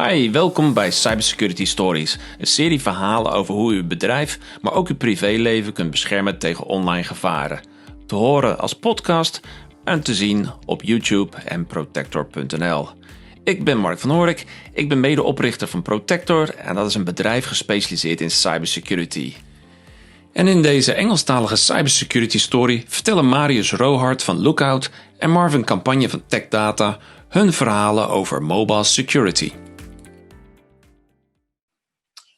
Hi, welkom bij Cybersecurity Stories, een serie verhalen over hoe u uw bedrijf, maar ook uw privéleven kunt beschermen tegen online gevaren. Te horen als podcast en te zien op YouTube en protector.nl. Ik ben Mark van Lookout, ik ben medeoprichter van Protector en dat is een bedrijf gespecialiseerd in cybersecurity. En in deze Engelstalige Cybersecurity Story vertellen Marius Rohart van Lookout en Marvin Campaign van Techdata hun verhalen over mobile security.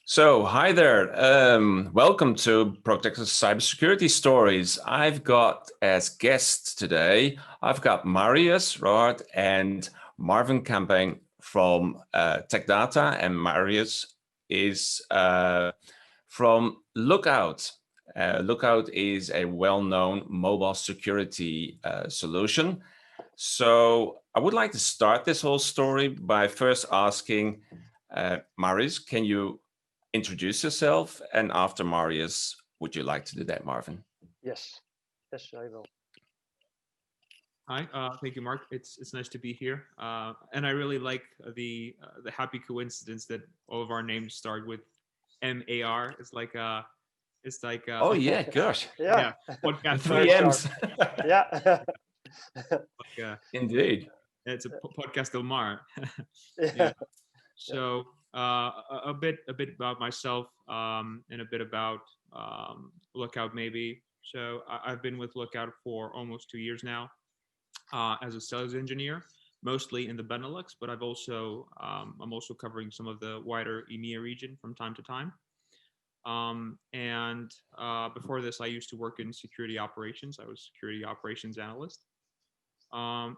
So, hi there. Welcome to Protector's Cybersecurity Stories. I've got as guests today, I've got Marius Rohart and Marvin Campaign from Techdata, and Marius is from Lookout. Lookout is a well-known mobile security solution. So I would like to start this whole story by first asking Marius, can you introduce yourself? And after Marius, would you like to do that, Marvin? Yes, I will. Hi, thank you, Mark. It's nice to be here, and I really like the happy coincidence that all of our names start with MAR. Oh yeah, gosh, yeah. Podcast three M's. Yeah. Indeed. It's a podcast del Mar. Yeah. So a bit about myself and a bit about Lookout maybe. So I've been with Lookout for almost 2 years now as a sales engineer, mostly in the Benelux, but I'm also covering some of the wider EMEA region from time to time. And before this, I used to work in security operations. I was security operations analyst. I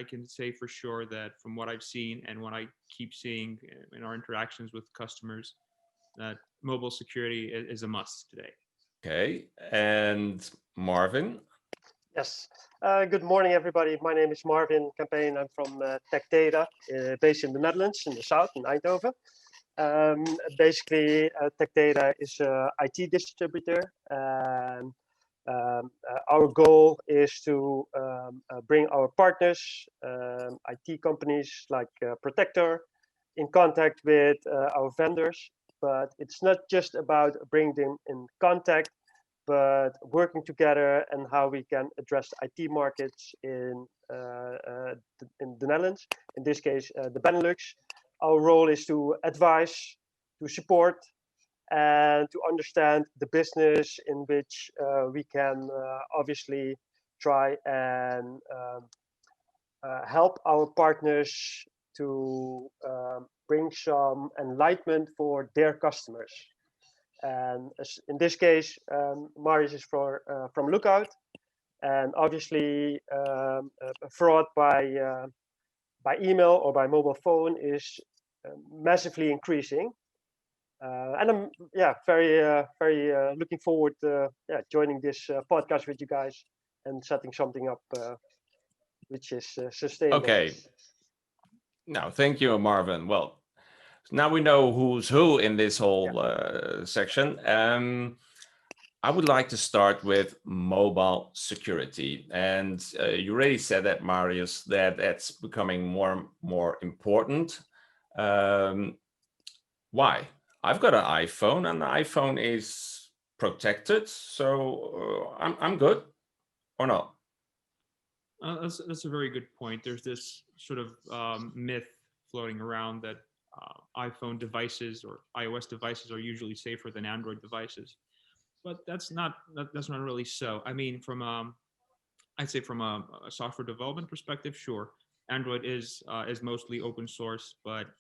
can say for sure that from what I've seen and what I keep seeing in our interactions with customers, that mobile security is a must today. Okay, and Marvin? Yes. Good morning, everybody. My name is Marvin Campaign. I'm from Techdata, based in the Netherlands, in the south, in Eindhoven. Basically, Techdata is an IT distributor. Our goal is to bring our partners, IT companies like Protector, in contact with our vendors. But it's not just about bringing them in contact, but working together and how we can address the IT markets in the Netherlands. In this case, the Benelux. Our role is to advise, to support, and to understand the business in which we can obviously try and help our partners to bring some enlightenment for their customers. And in this case, Marius is from Lookout, and obviously fraud by email or by mobile phone is massively increasing. And I'm very looking forward to joining this podcast with you guys and setting something up which is sustainable. Okay. Now, thank you, Marvin. Well, now we know who's who in this whole section. I would like to start with mobile security. And you already said that, Marius, that's becoming more important. Why? I've got an iPhone, and the iPhone is protected, so I'm good, or not? That's a very good point. There's this sort of myth floating around that iPhone devices or iOS devices are usually safer than Android devices, but that's not really so. I mean, I'd say from a software development perspective, sure, Android is mostly open source, but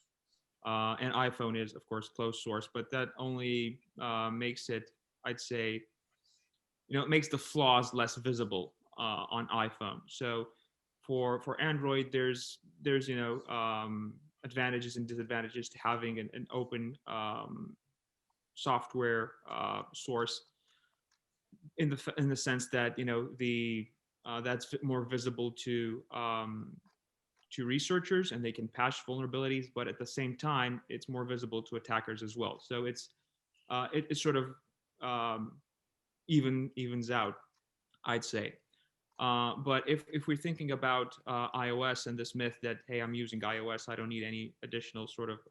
and iPhone is, of course, closed source. But that only makes it, I'd say, it makes the flaws less visible on iPhone. So for Android, there's advantages and disadvantages to having an open software source in the sense that that's more visible to researchers, and they can patch vulnerabilities, but at the same time it's more visible to attackers as well. So it sort of evens out, I'd say. But if we're thinking about iOS and this myth that, hey, I'm using iOS, I don't need any additional sort of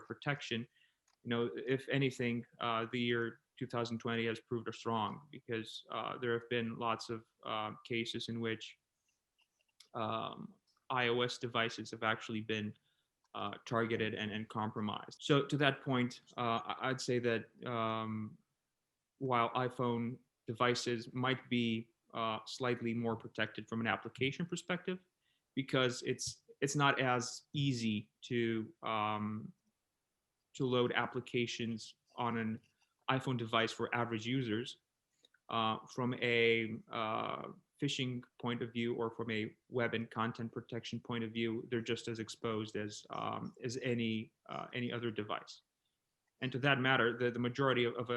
protection. If anything, the year 2020 has proved us wrong, because there have been lots of cases in which iOS devices have actually been targeted and compromised. So to that point, I'd say that while iPhone devices might be slightly more protected from an application perspective, because it's not as easy to load applications on an iPhone device for average users. From a phishing point of view, or from a web and content protection point of view, they're just as exposed as any other device. And to that matter, the majority of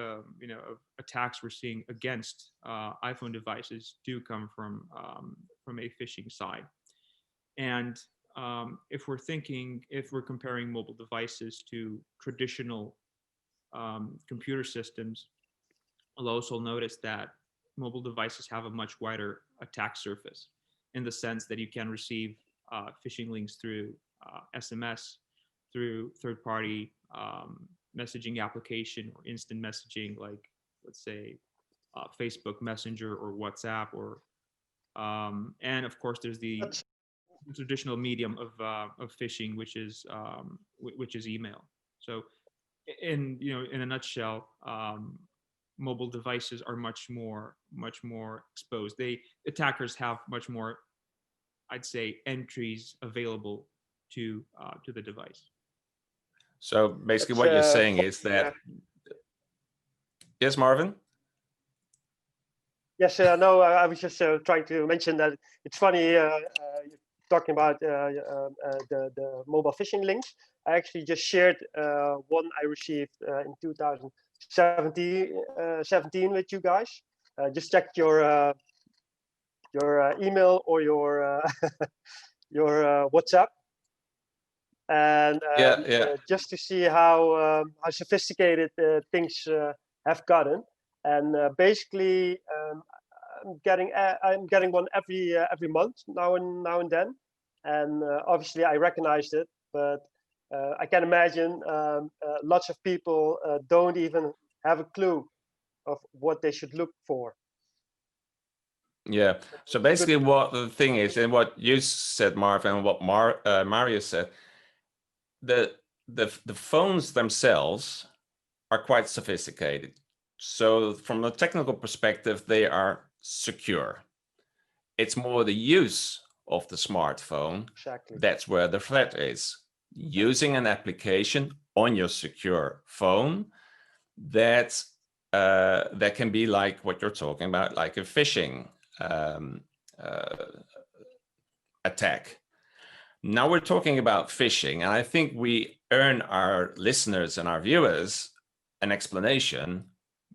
attacks we're seeing against iPhone devices do come from a phishing side. And if we're comparing mobile devices to traditional computer systems, I'll also notice that mobile devices have a much wider attack surface, in the sense that you can receive phishing links through SMS, through third-party messaging application or instant messaging, like, let's say, Facebook Messenger or WhatsApp, or and of course there's the traditional medium of phishing, which is email. So in a nutshell, mobile devices are much more exposed. Attackers have much more, I'd say, entries available to the device. So basically what you're saying is that, yes, Marvin? Yes, no, I was just trying to mention that it's funny talking about the mobile phishing links. I actually just shared one I received in 2017 with you guys. Just check your email or your your WhatsApp, and just to see how sophisticated things have gotten. And basically, I'm getting one every month now and then, and obviously I recognized it, but I can imagine lots of people don't even have a clue of what they should look for. Yeah. So basically, what the thing is, and what you said, Marvin, and what Marius said, the phones themselves are quite sophisticated. So from a technical perspective, they are secure. It's more the use of the smartphone. Exactly. That's where the threat is. Using an application on your secure phone that can be like what you're talking about, like a phishing attack. Now we're talking about phishing, and I think we earn our listeners and our viewers an explanation,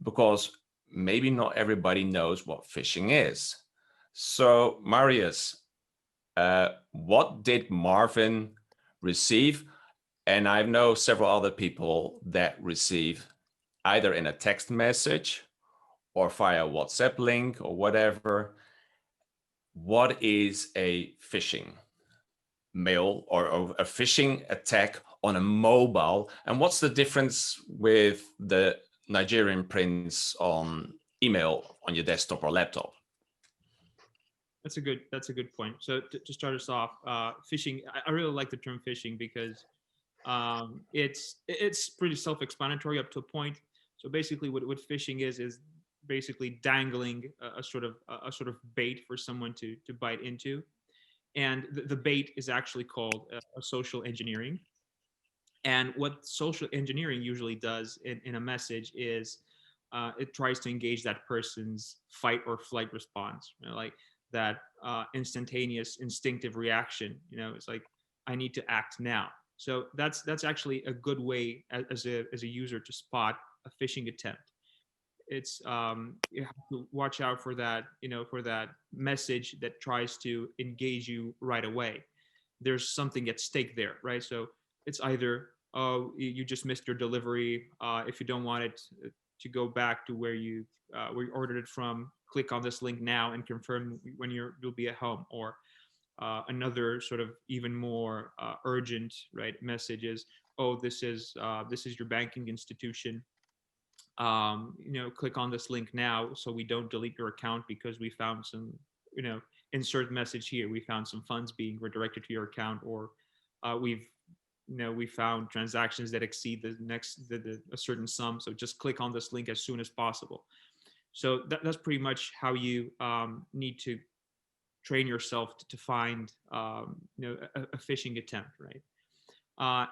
because maybe not everybody knows what phishing is. So Marius, what did Marvin receive? And I know several other people that receive either in a text message or via WhatsApp link or whatever. What is a phishing mail or a phishing attack on a mobile? And what's the difference with the Nigerian prince on email on your desktop or laptop? That's a good point. So to start us off, phishing, I really like the term phishing, because it's pretty self-explanatory up to a point. So basically what phishing is basically dangling a sort of bait for someone to bite into. And the bait is actually called a social engineering. And what social engineering usually does in a message is it tries to engage that person's fight or flight response, like that instantaneous instinctive reaction. It's like, I need to act now. So that's actually a good way as a user to spot a phishing attempt. It's you have to watch out for that, for that message that tries to engage you right away. There's something at stake there, right? So it's either, oh, you just missed your delivery. If you don't want it to go back to where you ordered it from, click on this link now and confirm when you'll be at home. Or another sort of even more urgent, right, message is, oh, this is your banking institution. Click on this link now so we don't delete your account because we found some, insert message here. We found some funds being redirected to your account, or we found transactions that exceed a certain sum. So just click on this link as soon as possible. So that's pretty much how you need to train yourself to find a phishing attempt, right?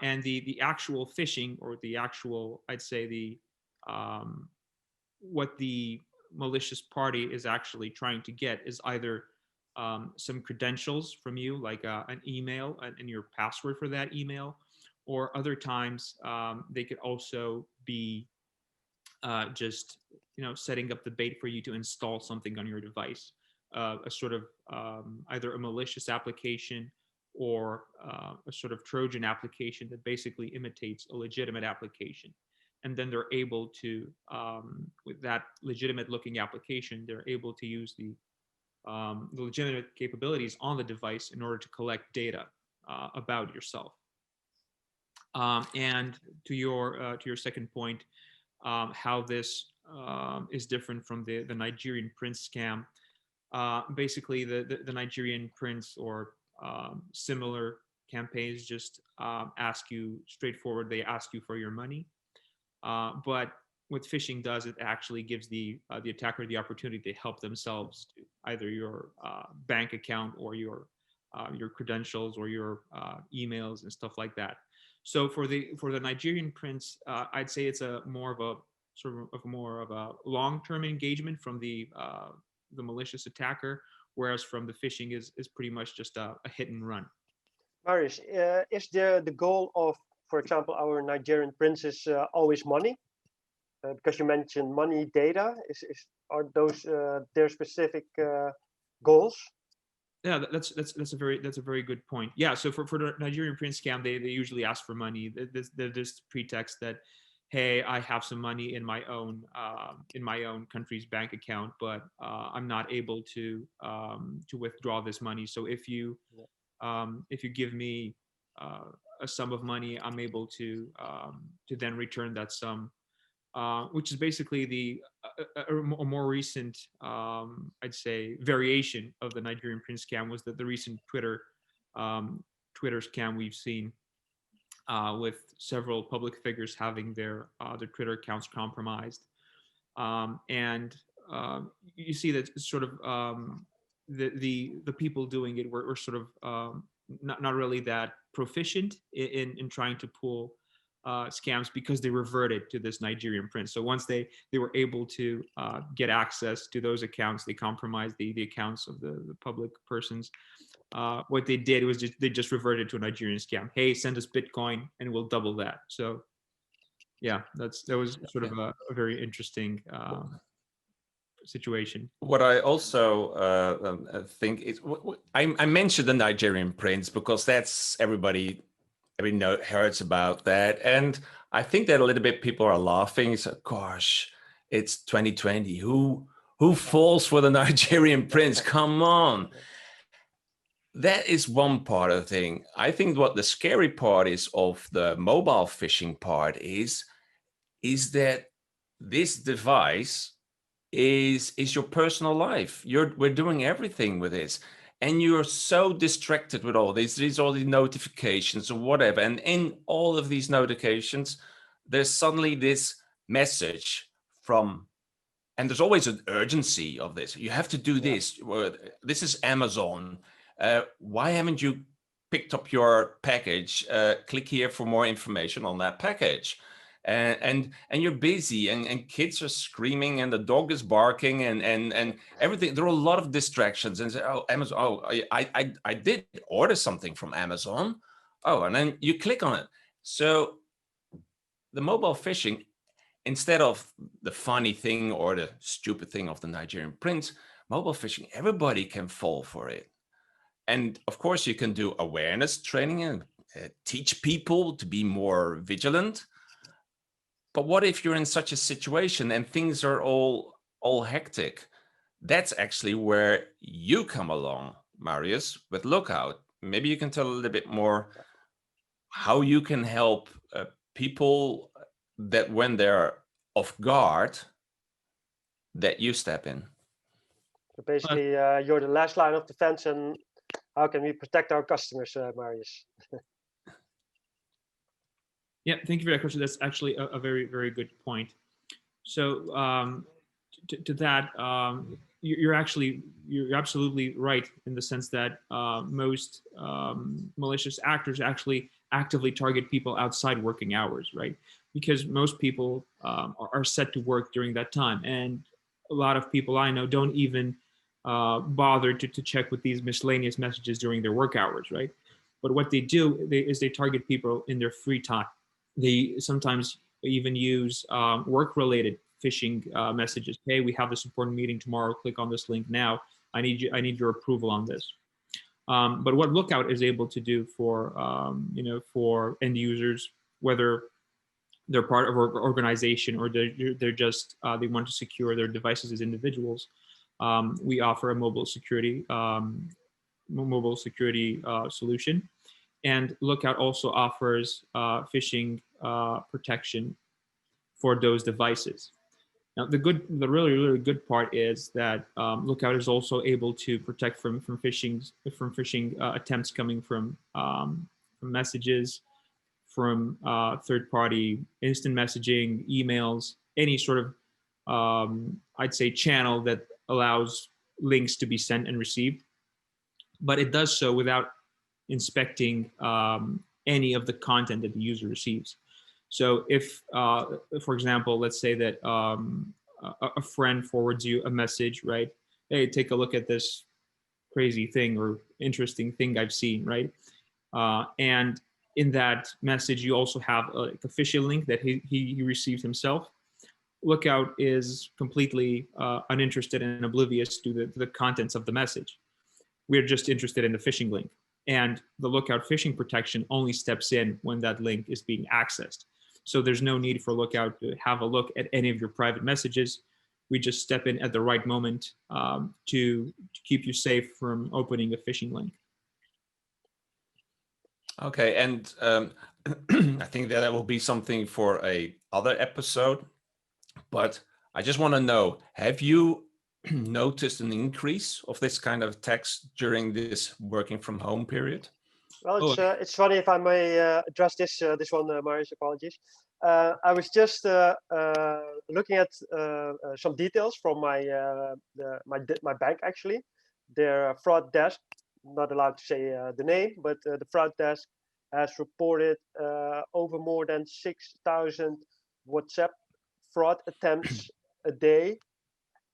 And the actual phishing, or the actual, I'd say what the malicious party is actually trying to get is either some credentials from you, like an email and your password for that email, or other times they could also be just setting up the bait for you to install something on your device, a sort of either a malicious application or a sort of Trojan application that basically imitates a legitimate application. And then they're able to, with that legitimate looking application, they're able to use the legitimate capabilities on the device in order to collect data about yourself. And to your second point, how this is different from the Nigerian prince scam. Basically, the Nigerian prince or similar campaigns just ask you straightforward. They ask you for your money. But what phishing does, it actually gives the attacker the opportunity to help themselves to either your bank account or your credentials or your emails and stuff like that. So for the Nigerian prince, I'd say it's more of a long-term engagement from the malicious attacker, whereas from the phishing is pretty much just a hit and run. Marius, is the goal of, for example, our Nigerian princes always money? Because you mentioned money data, are those their specific goals? Yeah, that's a very good point. Yeah, so for the Nigerian prince scam, they usually ask for money. There's this pretext that, hey, I have some money in my own country's bank account, but I'm not able to withdraw this money. So if you give me a sum of money, I'm able to then return that sum, which is basically a more recent, I'd say, variation of the Nigerian prince scam was the recent Twitter scam we've seen, with several public figures having their Twitter accounts compromised, and you see that sort of the people doing it were sort of not really that proficient in trying to pull scams, because they reverted to this Nigerian prince. So once they were able to get access to those accounts, they compromised the accounts of the public persons. What they did was they just reverted to a Nigerian scam. Hey, send us Bitcoin and we'll double that. So yeah, that was sort of a very interesting situation. What I also think is, I mentioned the Nigerian prince because that's everybody heard about that, and I think that a little bit people are laughing. So, gosh, it's 2020. Who falls for the Nigerian prince? Come on. That is one part of the thing. I think what the scary part is of the mobile phishing part is that this device is your personal life. We're doing everything with this, and you're so distracted with all these all the notifications or whatever. And in all of these notifications, there's suddenly this message from, and there's always an urgency of this. You have to do this. This is Amazon. Why haven't you picked up your package? Click here for more information on that package. And you're busy, and kids are screaming, and the dog is barking, and everything. There are a lot of distractions, and say, oh, Amazon. Oh, I did order something from Amazon. Oh, and then you click on it. So the mobile phishing, instead of the funny thing or the stupid thing of the Nigerian prince, mobile phishing, everybody can fall for it. And of course, you can do awareness training and teach people to be more vigilant. But what if you're in such a situation and things are all hectic? that's actually where you come along, Marius, with Lookout. Maybe you can tell a little bit more how you can help people that when they're off guard, that you step in. So basically, you're the last line of defense, and how can we protect our customers, Marius? Yeah, thank you for that question. That's actually a very, very good point. So to that, you're absolutely right in the sense that most malicious actors actually actively target people outside working hours, right? Because most people are set to work during that time, and a lot of people I know don't even bother to check with these miscellaneous messages during their work hours, right? But what they do is they target people in their free time. They sometimes even use work-related phishing messages. Hey, we have this important meeting tomorrow. Click on this link now. I need your approval on this. But what Lookout is able to do for for end users, whether they're part of an organization or they're just they want to secure their devices as individuals, we offer a mobile security solution. And Lookout also offers phishing protection for those devices. Now, the really, really good part is that Lookout is also able to protect from phishing attempts coming from messages, from third-party instant messaging, emails, any sort of I'd say channel that allows links to be sent and received. But it does so without inspecting any of the content that the user receives. So if, for example, let's say that a friend forwards you a message, right? Hey, take a look at this crazy thing or interesting thing I've seen, right? And in that message, you also have a phishing link that he received himself. Lookout is completely uninterested and oblivious to the contents of the message. We're just interested in the phishing link. And the Lookout phishing protection only steps in when that link is being accessed. So there's no need for Lookout to have a look at any of your private messages. We just step in at the right moment to keep you safe from opening a phishing link. Okay, and I think that will be something for a other episode, but I just want to know, have you noticed an increase of this kind of attacks during this working from home period? Well, it's funny if I may address this one, Marius. Apologies. I was just looking at some details from my bank actually. Their fraud desk, not allowed to say the name, but the fraud desk has reported over more than 6,000 WhatsApp fraud attempts a day,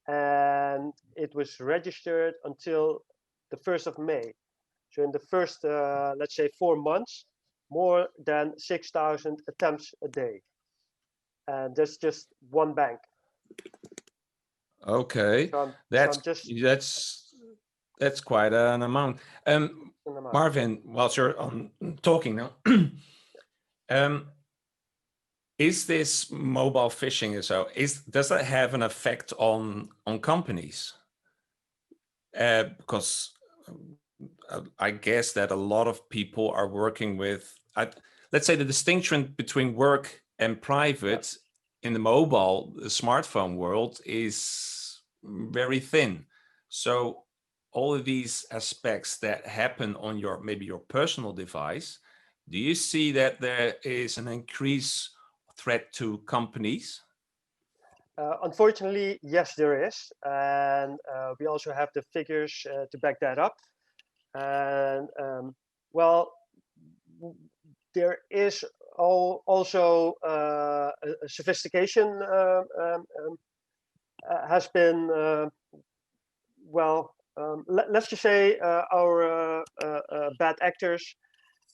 and it was registered until the 1st of May. So in the first, let's say 4 months, more than 6,000 attempts a day. And that's just one bank. Okay, So that's quite an amount. Marvin, whilst you're talking now, is this mobile phishing does that have an effect on companies? Because I guess that a lot of people are working with, let's say the distinction between work and private in the smartphone world is very thin. So all of these aspects that happen on maybe your personal device, do you see that there is an increased threat to companies? Unfortunately, yes, there is. And we also have the figures to back that up. And well, there is also a sophistication has been, let's just say our bad actors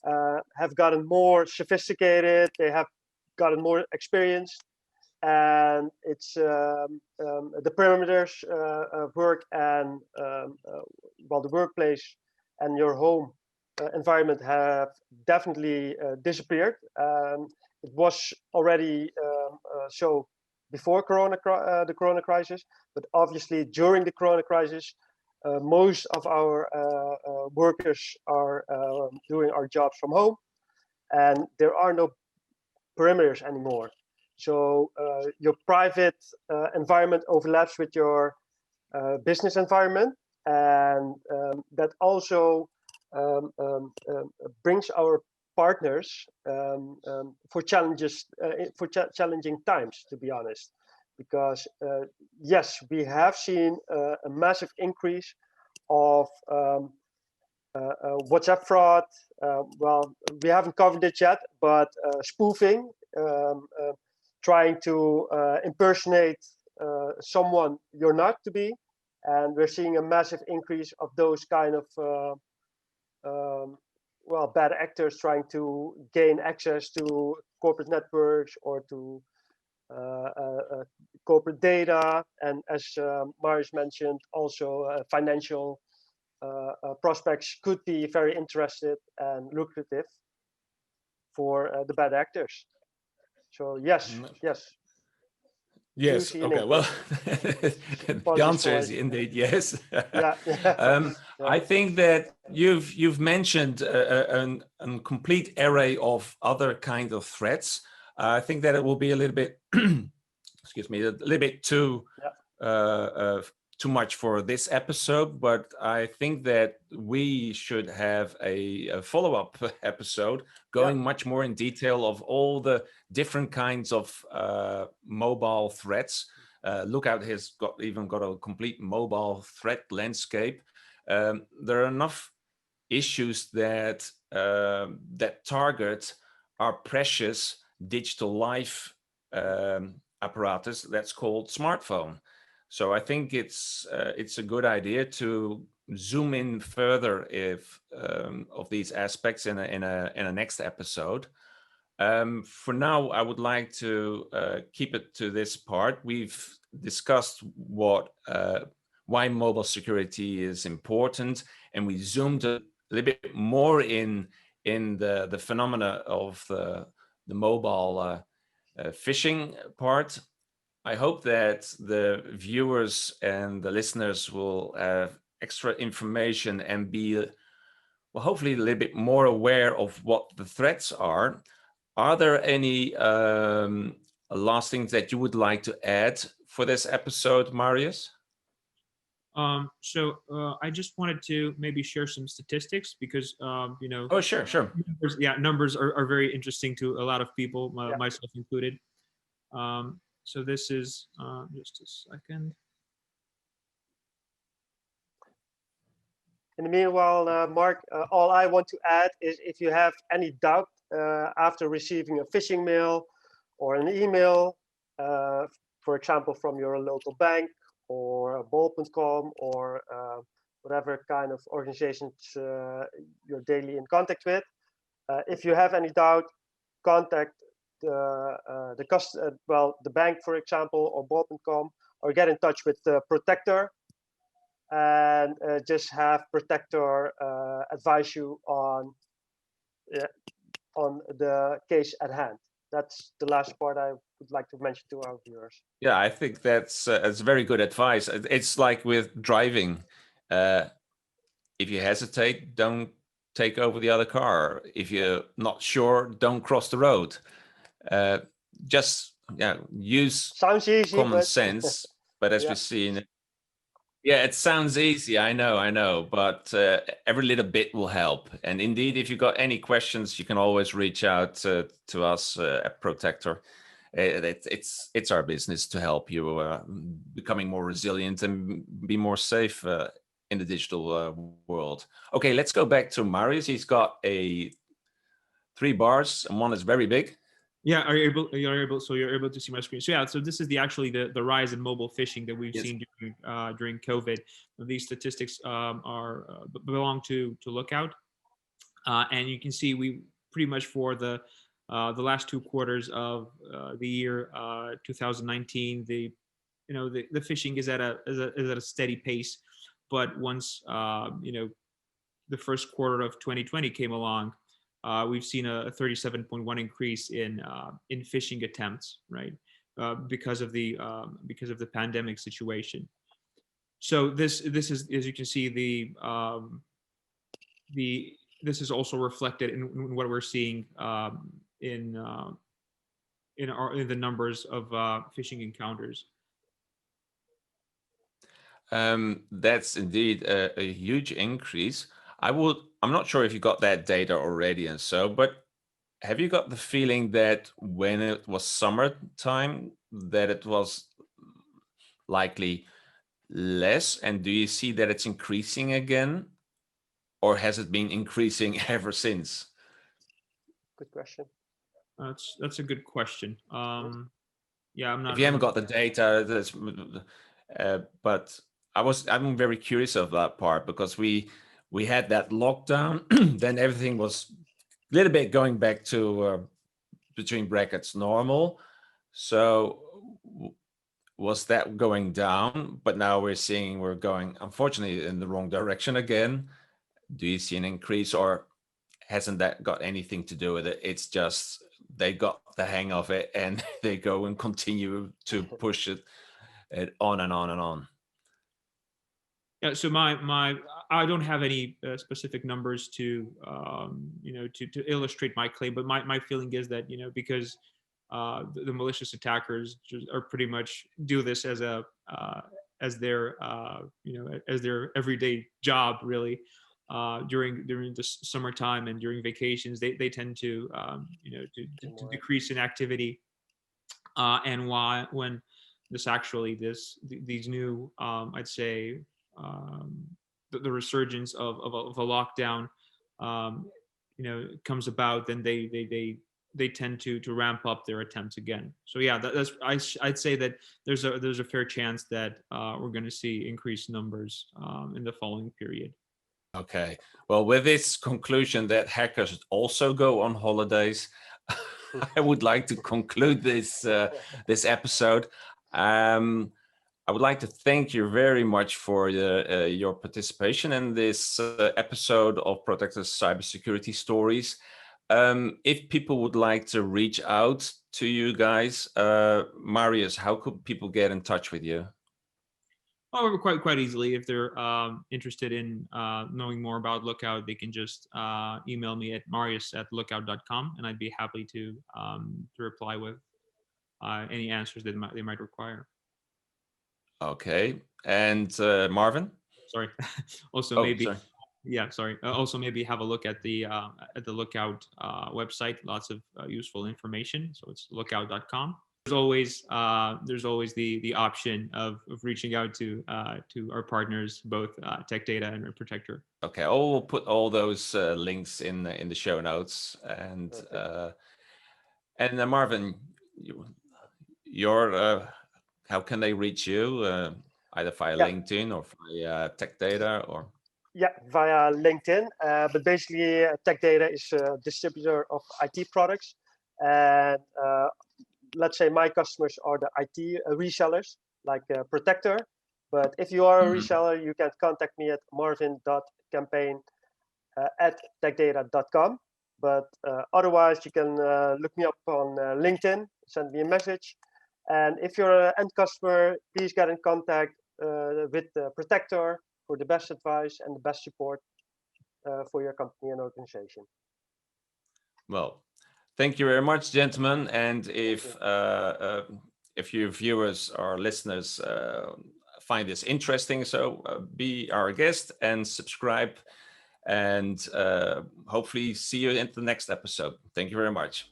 have gotten more sophisticated, they have gotten more experienced, and it's the perimeters of work and the workplace and your home environment have definitely disappeared. It was already so before the Corona crisis, but obviously during the Corona crisis, most of our workers are doing our jobs from home, and there are no perimeters anymore. So your private environment overlaps with your business environment, and that also brings our partners for challenges, challenging times, to be honest. Because yes, we have seen a massive increase of WhatsApp fraud. Well, we haven't covered it yet, but spoofing, trying to impersonate someone you're not to be. And we're seeing a massive increase of those kind of well, bad actors trying to gain access to corporate networks or to corporate data, and as Marius mentioned, also financial prospects could be very interested and lucrative for the bad actors. So yes, yes. Yes. Okay. Well, the answer is indeed yes. Yeah. I think that you've mentioned a complete array of other kind of threats. I think that it will be a little bit, excuse me, a little bit too much for this episode. But I think that we should have a follow-up episode going much more in detail of all the different kinds of mobile threats. Lookout has even got a complete mobile threat landscape. There are enough issues that that target our precious digital life apparatus that's called smartphone. So I think it's a good idea to zoom in further of these aspects in a next episode. For now, I would like to keep it to this part. We've discussed why mobile security is important, and we zoomed a little bit more in the phenomena of the mobile phishing part. I hope that the viewers and the listeners will have extra information and be, well, hopefully a little bit more aware of what the threats are. Are there any last things that you would like to add for this episode, Marius? So I just wanted to maybe share some statistics because, you know. Oh, sure. Numbers are very interesting to a lot of people, myself included. So this is just a second. In the meanwhile, Mark, all I want to add is if you have any doubt after receiving a phishing mail or an email, for example, from your local bank or bol.com or whatever kind of organizations you're daily in contact with, if you have any doubt, contact the bank, for example, or bol.com, or get in touch with the protector, and just have protector advise you on the case at hand. That's the last part I would like to mention to our viewers. Yeah, I think that's very good advice. It's like with driving. If you hesitate, don't take over the other car. If you're not sure, don't cross the road. Just use sounds easy, common sense. But as we've seen, it sounds easy. I know, but every little bit will help. And indeed, if you've got any questions, you can always reach out to us at Protector. It's our business to help you becoming more resilient and be more safe in the digital world. Okay, let's go back to Marius. He's got 3 bars, and one is very big. Yeah, you're able to see my screen. So so this is actually the rise in mobile phishing that we've seen during COVID. These statistics belong to Lookout, and you can see we pretty much for the last 2 quarters of the year 2019, the phishing is at a steady pace, but once the first quarter of 2020 came along, we've seen a 37.1 increase in phishing attempts, right? because of the pandemic situation. So this is, as you can see, this is also reflected in what we're seeing in the numbers of phishing encounters. That's indeed a huge increase. I'm not sure if you got that data already and so, but have you got the feeling that when it was summertime, that it was likely less? And do you see that it's increasing again? Or has it been increasing ever since? Good question. That's a good question. Yeah, I'm not. If you haven't got the data, but I'm very curious of that part, because we had that lockdown, then everything was a little bit going back to between brackets normal. So was that going down? But now we're going, unfortunately, in the wrong direction again. Do you see an increase, or hasn't that got anything to do with it? It's just they got the hang of it and they go and continue to push it on and on and on. Yeah, so I don't have any specific numbers to to illustrate my claim, but my feeling is that because the malicious attackers are pretty much do this as a as their as their everyday job, really. During the summertime and during vacations, they tend to to decrease in activity, and when these new I'd say the resurgence of a lockdown comes about, then they tend to ramp up their attempts again. So yeah, I'd say that there's a fair chance that we're going to see increased numbers in the following period. Okay. Well, with this conclusion that hackers also go on holidays, I would like to conclude this this episode. I would like to thank you very much for your participation in this episode of Protectors Cybersecurity Stories. If people would like to reach out to you guys, Marius, how could people get in touch with you? Oh, quite easily. If they're interested in knowing more about Lookout, they can just email me at marius@lookout.com, and I'd be happy to reply with any answers that they might require. Okay, and Marvin? Sorry. Also, Oh, maybe. sorry. Yeah, sorry. Also, maybe have a look at the Lookout website. Lots of useful information. So it's lookout.com. There's always the option of reaching out to our partners, both Techdata and Protector. Okay, I will put all those links in the show notes. And Marvin, how can they reach you? Either via LinkedIn or via Techdata or? Yeah, via LinkedIn. But basically, Techdata is a distributor of IT products, and let's say my customers are the IT resellers, like Protector. But if you are a reseller, you can contact me at marvin.campaign@techdata.com. But otherwise, you can look me up on LinkedIn, send me a message. And if you're an end customer, please get in contact with the Protector for the best advice and the best support for your company and organization. Well, thank you very much, gentlemen. And if your viewers or listeners find this interesting, so be our guest and subscribe, and hopefully see you in the next episode. Thank you very much.